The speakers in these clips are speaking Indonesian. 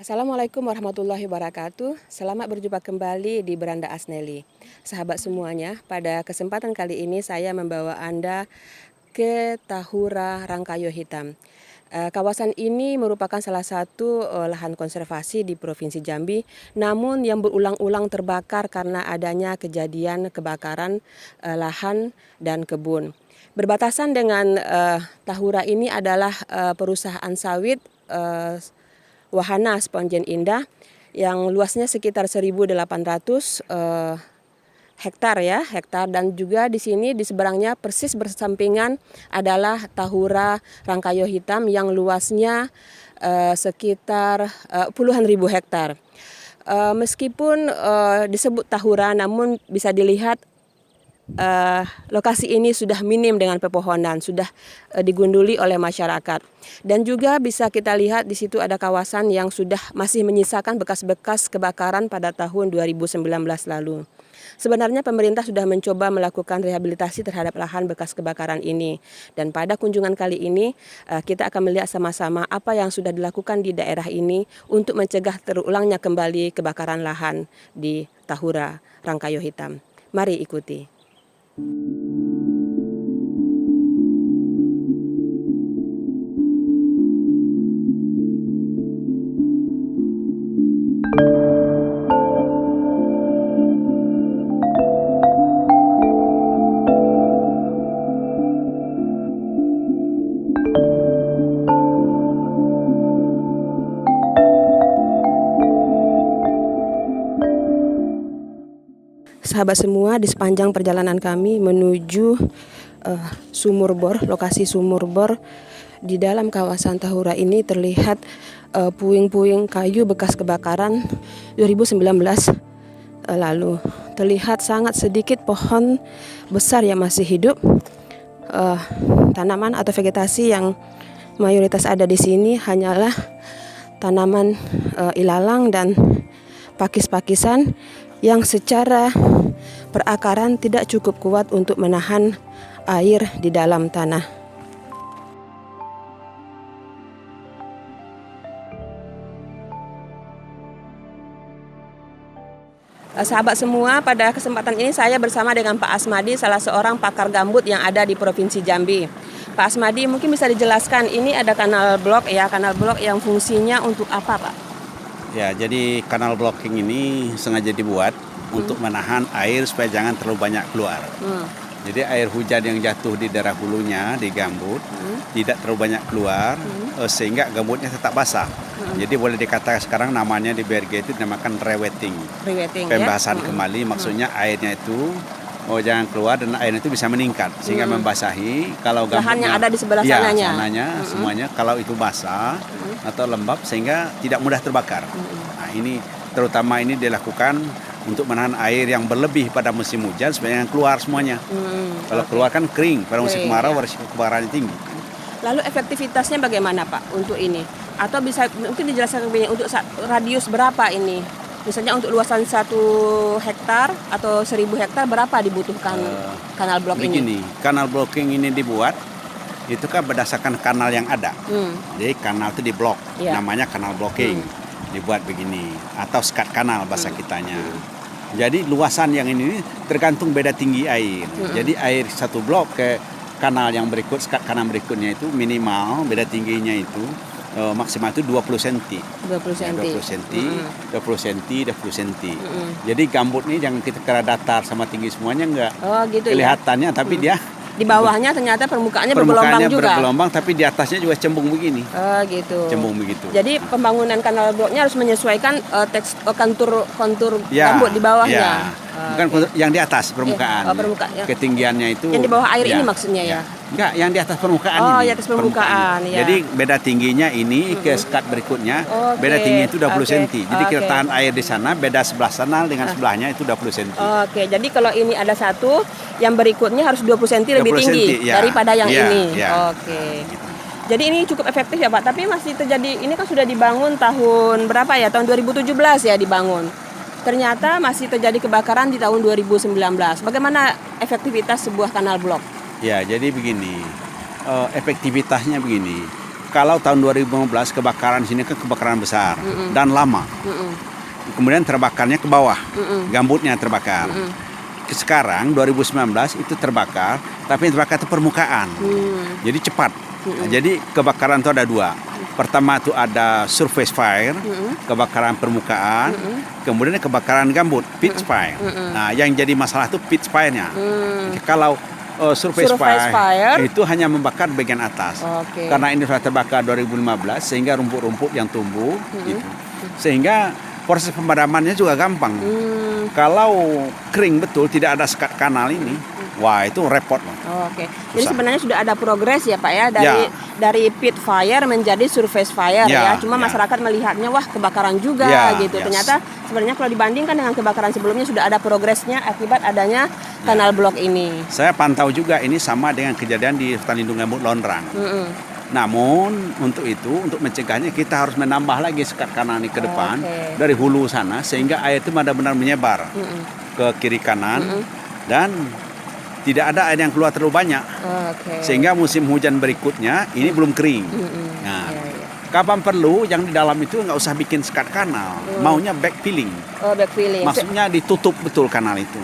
Assalamualaikum warahmatullahi wabarakatuh. Selamat berjumpa kembali di Beranda Asneli. Sahabat semuanya, pada kesempatan kali ini saya membawa Anda ke Tahura Rangkayo Hitam. Kawasan ini merupakan salah satu lahan konservasi di Provinsi Jambi, namun yang berulang-ulang terbakar karena adanya kejadian kebakaran lahan dan kebun. Berbatasan dengan Tahura ini adalah perusahaan sawit Wahana Spongen Indah yang luasnya sekitar 1.800 hektar dan juga di sini di seberangnya persis bersampingan adalah Tahura Rangkayo Hitam yang luasnya sekitar puluhan ribu hektar. Meskipun disebut Tahura, namun bisa dilihat lokasi ini sudah minim dengan pepohonan, sudah digunduli oleh masyarakat. Dan juga bisa kita lihat di situ ada kawasan yang sudah masih menyisakan bekas-bekas kebakaran pada tahun 2019 lalu. Sebenarnya pemerintah sudah mencoba melakukan rehabilitasi terhadap lahan bekas kebakaran ini. Dan pada kunjungan kali ini kita akan melihat sama-sama apa yang sudah dilakukan di daerah ini untuk mencegah terulangnya kembali kebakaran lahan di Tahura Rangkayo Hitam. Mari ikuti. Sahabat semua, di sepanjang perjalanan kami menuju sumur bor, lokasi sumur bor di dalam kawasan Tahura ini terlihat puing-puing kayu bekas kebakaran 2019 lalu. Terlihat sangat sedikit pohon besar yang masih hidup. Tanaman atau vegetasi yang mayoritas ada di sini hanyalah tanaman ilalang dan pakis-pakisan yang secara perakaran tidak cukup kuat untuk menahan air di dalam tanah. Sahabat semua, pada kesempatan ini saya bersama dengan Pak Asmadi, salah seorang pakar gambut yang ada di Provinsi Jambi. Pak Asmadi, mungkin bisa dijelaskan, ini ada kanal blok yang fungsinya untuk apa, Pak? Ya, jadi kanal blocking ini sengaja dibuat untuk menahan air supaya jangan terlalu banyak keluar. Jadi air hujan yang jatuh di daerah hulunya di gambut tidak terlalu banyak keluar sehingga gambutnya tetap basah. Jadi boleh dikatakan sekarang namanya di BRG itu dinamakan rewetting. Pembahasan kembali, maksudnya airnya itu jangan keluar dan airnya itu bisa meningkat sehingga membasahi kalau gambutnya lahan yang ada di sebelah sananya. Semuanya kalau itu basah atau lembab sehingga tidak mudah terbakar. Nah, ini terutama ini dilakukan untuk menahan air yang berlebih pada musim hujan supaya jangan keluar semuanya. Kalau keluar kan kering, pada musim kemarau risiko kebakarannya tinggi. Lalu efektivitasnya bagaimana, Pak, untuk ini? Atau bisa mungkin dijelaskan begini, untuk radius berapa ini? Misalnya untuk luasan 1 hektar atau 1.000 hektar berapa dibutuhkan kanal blok ini? Begini, kanal blocking ini dibuat itu kan berdasarkan kanal yang ada. Jadi kanal itu diblok, namanya kanal blocking. Dibuat begini atau skat kanal bahasa kitanya. Jadi luasan yang ini tergantung beda tinggi air. Jadi air satu blok ke kanal yang berikut, skat kanal berikutnya itu minimal beda tingginya itu maksimal itu 20 cm. 20 cm. Jadi gambut ini jangan kita kira datar sama tinggi semuanya enggak. Gitu kelihatannya ya? Tapi dia di bawahnya ternyata permukaannya bergelombang juga. Bergelombang, tapi di atasnya juga cembung begini. Gitu. Cembung begitu. Jadi pembangunan kanal bloknya harus menyesuaikan kontur gambut di bawahnya. Bukan yang di atas permukaan. Ketinggiannya itu. Yang di bawah air ini maksudnya ya? Enggak, yang di atas permukaan ini. Di atas permukaan. Ya. Jadi beda tingginya ini ke skat berikutnya, beda tingginya itu 20 cm. Jadi kita tahan air di sana, beda sebelah sana dengan sebelahnya itu 20 cm. Jadi kalau ini ada satu, yang berikutnya harus 20 cm lebih tinggi daripada yang ini. Jadi ini cukup efektif ya, Pak. Tapi masih terjadi, ini kan sudah dibangun tahun berapa ya? Tahun 2017 ya dibangun. Ternyata masih terjadi kebakaran di tahun 2019. Bagaimana efektivitas sebuah kanal blok? Ya, jadi begini, efektivitasnya begini. kalau tahun 2015 kebakaran sini kan kebakaran besar dan lama. Kemudian terbakarnya ke bawah, gambutnya terbakar. Sekarang 2019 itu terbakar, tapi yang terbakar itu permukaan. Jadi cepat. Nah, jadi kebakaran itu ada dua. Pertama itu ada surface fire, kebakaran permukaan. Kemudian kebakaran gambut, pitch fire. Nah, yang jadi masalah itu pitch fire-nya. Kalau surface fire itu hanya membakar bagian atas. Karena ini sudah terbakar 2015 sehingga rumput-rumput yang tumbuh gitu. Sehingga proses pemadamannya juga gampang. Kalau kering betul tidak ada sekat kanal ini, wah itu repot loh. Jadi sebenarnya sudah ada progres ya Pak ya dari pit fire menjadi surface fire ya. Cuma masyarakat melihatnya wah kebakaran juga gitu. Ternyata sebenarnya kalau dibandingkan dengan kebakaran sebelumnya sudah ada progresnya akibat adanya kanal blok ini. Saya pantau juga ini sama dengan kejadian di hutan lindung gambut Londrang. Namun untuk itu, untuk mencegahnya kita harus menambah lagi sekat kanal ini ke depan dari hulu sana sehingga air itu benar-benar menyebar ke kiri kanan dan tidak ada air yang keluar terlalu banyak sehingga musim hujan berikutnya ini belum kering. Nah, kapan perlu yang di dalam itu nggak usah bikin sekat kanal, maunya backfilling. Backfilling. Maksudnya ditutup betul kanal itu.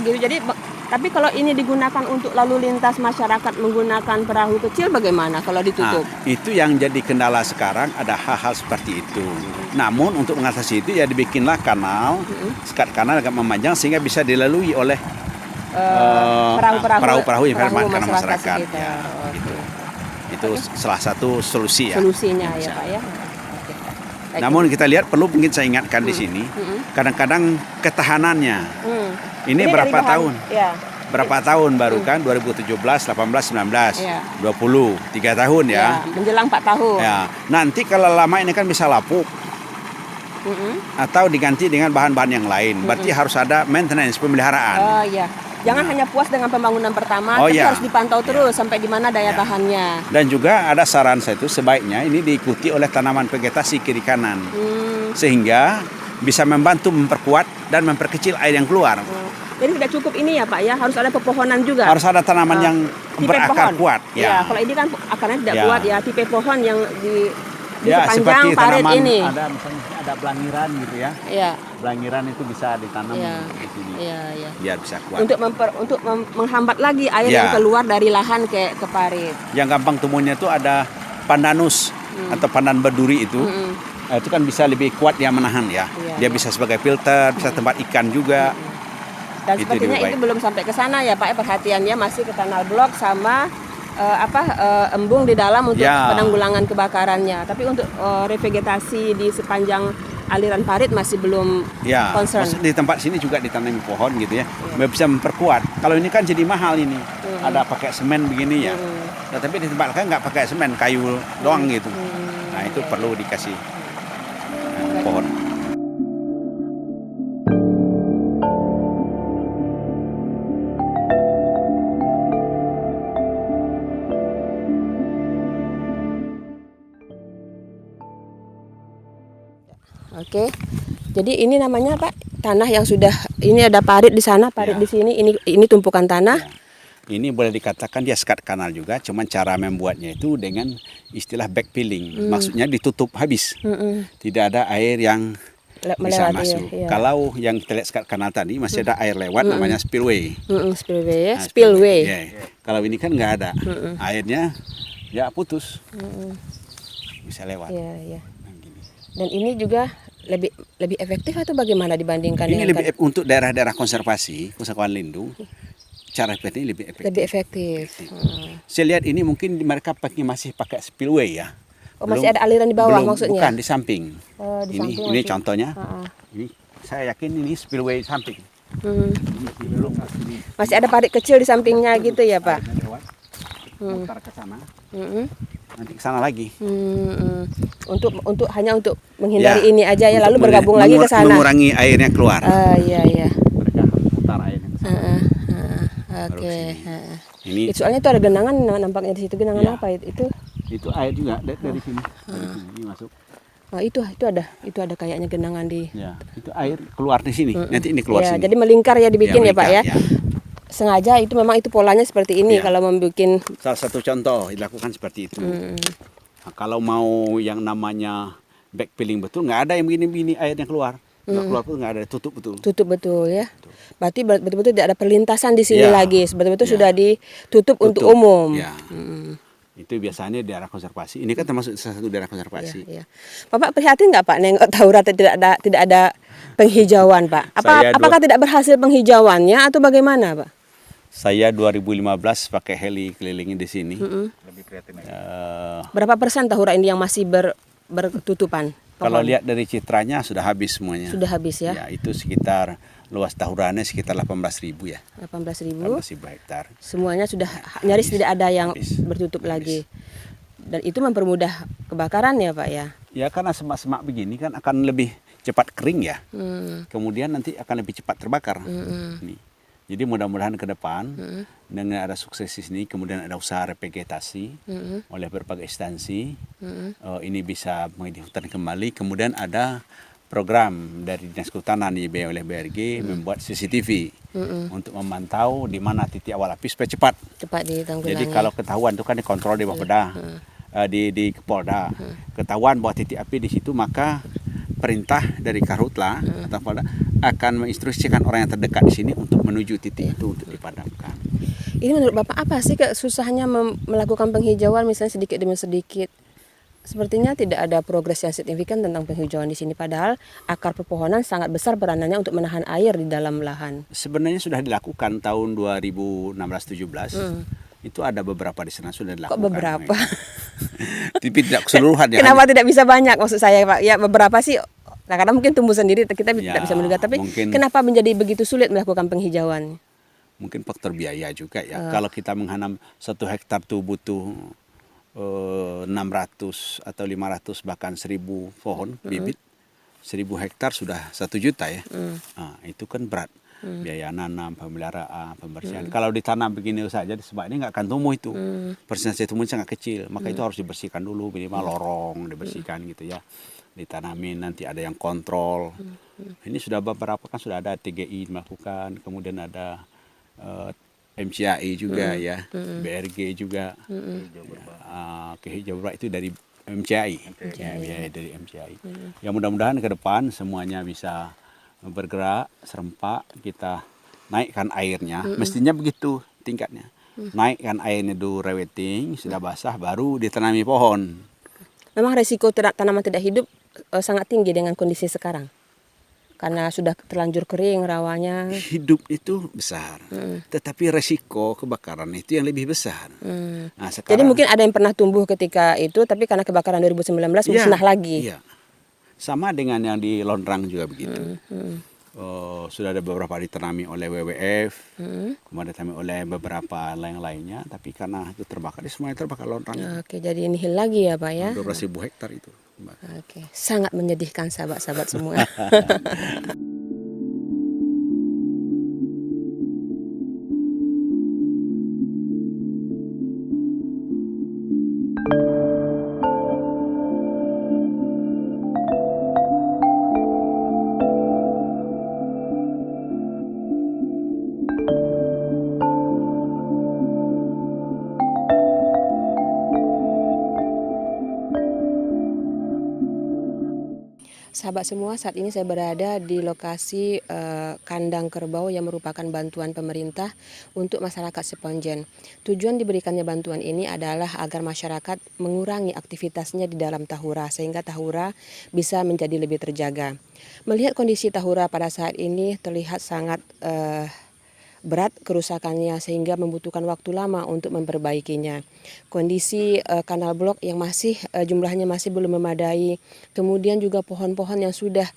Gitu. Jadi tapi kalau ini digunakan untuk lalu lintas masyarakat menggunakan perahu kecil bagaimana kalau ditutup? Nah, itu yang jadi kendala sekarang ada hal-hal seperti itu. Namun untuk mengatasi itu ya dibikinlah kanal, sekat kanal agak memanjang sehingga bisa dilalui oleh perahu-perahu yang karena masyarakat. Ya, gitu. Itu salah satu solusi ya. Solusinya ya Pak ya. Namun kita lihat perlu mungkin saya ingatkan di sini, kadang-kadang ketahanannya. Ini berapa tahun? Berapa tahun baru kan? 2017, 18, 19, 20, 3 tahun ya. Menjelang 4 tahun. Ya. Nanti kalau lama ini kan bisa lapuk. Atau diganti dengan bahan-bahan yang lain. Berarti harus ada maintenance, pemeliharaan. Jangan hanya puas dengan pembangunan pertama, tapi harus dipantau terus sampai di mana daya tahannya. Dan juga ada saran saya itu sebaiknya ini diikuti oleh tanaman vegetasi kiri kanan. Sehingga bisa membantu memperkuat dan memperkecil air yang keluar. Jadi tidak cukup ini ya Pak ya, harus ada pepohonan juga. Harus ada tanaman yang berakar kuat. Kalau ini kan akarnya tidak kuat ya, tipe pohon yang di sepanjang parit ini. Ada misalnya ada belangiran gitu ya. Belangiran itu bisa ditanam di sini. Biar bisa kuat. Untuk menghambat lagi air yang keluar dari lahan ke parit. Yang gampang tumbuhnya itu ada pandanus atau pandan berduri itu. Itu kan bisa lebih kuat dia menahan ya. Dia bisa sebagai filter, bisa tempat ikan juga. Dan sepertinya itu belum sampai ke sana ya Pak, perhatiannya masih ke kanal blok sama embung di dalam untuk penanggulangan kebakarannya. Tapi untuk revegetasi di sepanjang aliran parit masih belum concern. Di tempat sini juga ditanami pohon gitu ya. Bisa memperkuat. Kalau ini kan jadi mahal ini. Ada pakai semen begini ya. Tapi di tempat lain nggak pakai semen, kayu doang gitu. Nah itu perlu dikasih pohon. Jadi ini namanya Pak, tanah yang sudah ini ada parit di sana, parit di sini, ini tumpukan tanah. Ini boleh dikatakan dia sekat kanal juga, cuman cara membuatnya itu dengan istilah backfilling. Maksudnya ditutup habis. Tidak ada air yang bisa masuk. Kalau yang kita lihat sekat kanal tadi masih ada air lewat namanya spillway. Spillway ya, spillway. Kalau ini kan nggak ada. Airnya ya putus. Bisa lewat. Dan ini juga lebih efektif atau bagaimana dibandingkan ini lebih untuk daerah-daerah konservasi, konservasi lindung, cara efektif lebih efektif. Saya lihat ini mungkin mereka masih pakai spillway ya. Masih ada aliran di bawah maksudnya? Bukan, di samping. Ini masih. contohnya. Ini saya yakin ini spillway samping. Masih ada parit kecil di sampingnya gitu ya Pak? Mutar ke sana. Nanti ke sana lagi. Hanya untuk menghindari ini aja ya, lalu bergabung lagi ke sana. Mengurangi airnya keluar. Mereka mutar airnya ke sana. Ini soalnya itu ada genangan nampaknya di situ. Genangan apa itu? Itu air juga dari sini. Dari sini ini masuk. Itu ada kayaknya genangan di. Itu air keluar di sini. Nanti ini keluar sini. Jadi melingkar ya dibikin ya Pak ya. Sengaja itu memang itu polanya seperti ini kalau membuat. Salah satu contoh dilakukan seperti itu. Nah, kalau mau yang namanya backfilling betul, nggak ada yang begini-begini air yang keluar. Nggak keluar betul, nggak ada, tutup betul. Tutup betul ya. Berarti betul-betul tidak ada perlintasan di sini Ya, lagi. Betul-betul ya. sudah ditutup untuk Tutup. umum. Ya. Itu biasanya daerah konservasi. Ini kan termasuk salah satu daerah konservasi. Iya. Bapak prihatin nggak Pak nengok Tahura tidak ada penghijauan Pak? Apakah tidak berhasil penghijauannya atau bagaimana Pak? Saya 2015 pakai heli kelilingin di sini. Lebih prihatin lagi. Berapa persen Tahura ini yang masih bertutupan? Kalau lihat dari citranya sudah habis semuanya. Sudah habis ya? Ya, itu sekitar luas Tahuranya sekitar 18.000 ya. 18.000. 18.000 hektar. Semuanya sudah nyaris tidak ada yang bertutup habis. lagi. Dan itu mempermudah kebakaran ya Pak ya? Ya karena semak-semak begini kan akan lebih cepat kering ya. Kemudian nanti akan lebih cepat terbakar. Nih. Jadi mudah-mudahan ke depan dengan ada sukses di sini, kemudian ada usaha revegetasi oleh berbagai instansi, ini bisa menjadi hutan kembali. Kemudian ada program dari Dinas Kehutanan dibiayai oleh BRG membuat CCTV untuk memantau di mana titik awal api supaya cepat. Cepat ditanggulangi. Jadi kalau ketahuan itu kan dikontrol di Bapeda, di Polda, ketahuan bahwa titik api di situ, maka perintah dari Karhutla atau Polda akan menginstruksikan orang yang terdekat di sini untuk menuju titik itu untuk dipadamkan. Ini menurut Bapak apa sih kesusahannya melakukan penghijauan misalnya sedikit demi sedikit? Sepertinya tidak ada progres yang signifikan tentang penghijauan di sini, padahal akar pepohonan sangat besar peranannya untuk menahan air di dalam lahan. Sebenarnya sudah dilakukan tahun 2016-17. Itu ada beberapa di sana sudah dilakukan. Kok beberapa? Tapi tidak keseluruhan ya. Kenapa tidak bisa banyak maksud saya Pak? Ya beberapa sih. Nah, karena mungkin tumbuh sendiri kita tidak bisa menduga, tapi kenapa menjadi begitu sulit melakukan penghijauan? Mungkin faktor biaya juga ya. Kalau kita menghanam 1 hektar tuh butuh 600 atau 500 bahkan 1.000 pohon bibit. 1.000 hektar sudah 1 juta ya. Nah, itu kan berat. Biaya nanam, pemeliharaan, pembersihan. Kalau ditanam begini saja di sebab ini nggak akan tumbuh itu. Persentase tumbuh sangat kecil. Maka itu harus dibersihkan dulu, minimal lorong dibersihkan gitu ya. Ditanamin, nanti ada yang kontrol. Ini sudah beberapa kan sudah ada TGI melakukan, kemudian ada MCAI juga ya, BRG juga, Kehijauan itu dari MCAI, ya, dari MCAI. Ya mudah-mudahan ke depan semuanya bisa bergerak serempak, kita naikkan airnya, mestinya begitu tingkatnya. Naikkan airnya dulu reweting, sudah basah baru ditanami pohon. Memang resiko tanaman tidak hidup sangat tinggi dengan kondisi sekarang. Karena sudah terlanjur kering rawanya. Hidup itu besar, tetapi resiko kebakaran itu yang lebih besar. Nah, sekarang, jadi mungkin ada yang pernah tumbuh ketika itu, tapi karena kebakaran 2019 musnah lagi. Iya. Sama dengan yang di Londrang juga begitu. Sudah ada beberapa ditanami oleh WWF, kemudian ditanami oleh beberapa lainnya, tapi karena itu terbakar, semuanya terbakar Londrang. Oke, jadi nihil lagi ya Pak ya. 12.000 hektar itu. Oke, sangat menyedihkan sahabat-sahabat semua. Sahabat semua, saat ini saya berada di lokasi kandang kerbau yang merupakan bantuan pemerintah untuk masyarakat Seponjen. Tujuan diberikannya bantuan ini adalah agar masyarakat mengurangi aktivitasnya di dalam Tahura sehingga Tahura bisa menjadi lebih terjaga. Melihat kondisi Tahura pada saat ini terlihat sangat berat kerusakannya sehingga membutuhkan waktu lama untuk memperbaikinya. Kondisi kanal blok yang masih jumlahnya masih belum memadai, kemudian juga pohon-pohon yang sudah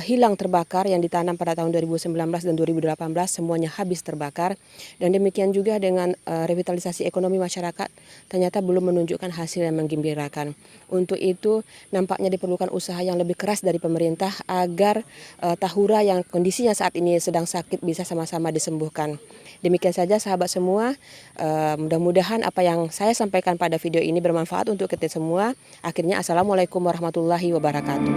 hilang terbakar yang ditanam pada tahun 2019 dan 2018 semuanya habis terbakar, dan demikian juga dengan revitalisasi ekonomi masyarakat ternyata belum menunjukkan hasil yang menggembirakan. Untuk itu nampaknya diperlukan usaha yang lebih keras dari pemerintah agar Tahura yang kondisinya saat ini sedang sakit bisa sama-sama disembuhkan. Demikian saja sahabat semua, mudah-mudahan apa yang saya sampaikan pada video ini bermanfaat untuk kita semua. Akhirnya assalamualaikum warahmatullahi wabarakatuh.